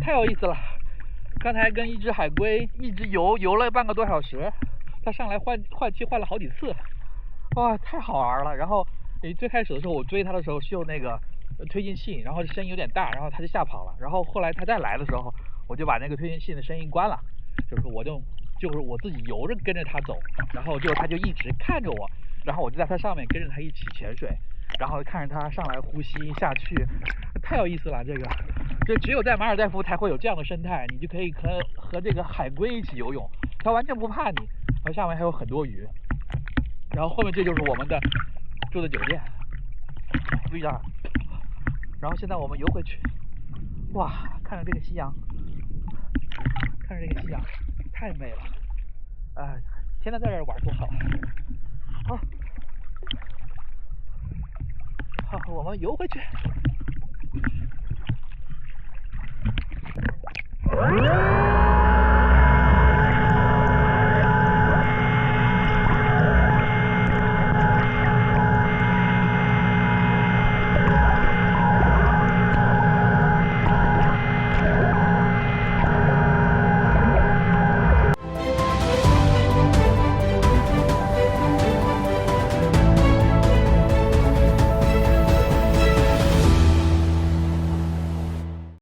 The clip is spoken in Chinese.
太有意思了！刚才跟一只海龟一直游了半个多小时，它上来换气换了好几次，哇，太好玩了！然后最开始的时候我追它的时候是用那个推进器，然后声音有点大，然后它就吓跑了。然后后来它再来的时候，我就把那个推进器的声音关了，就是我自己游着跟着它走，然后它就一直看着我，然后我就在它上面跟着它一起潜水，然后看着它上来呼吸下去，太有意思了！这只有在马尔代夫才会有这样的生态，你就可以和这个海龟一起游泳，它完全不怕你，然后下面还有很多鱼，然后后面这就是我们的住的酒店，不一样。然后现在我们游回去，哇，看着这个夕阳，太美了，天天在这儿玩多好。好，我们游回去。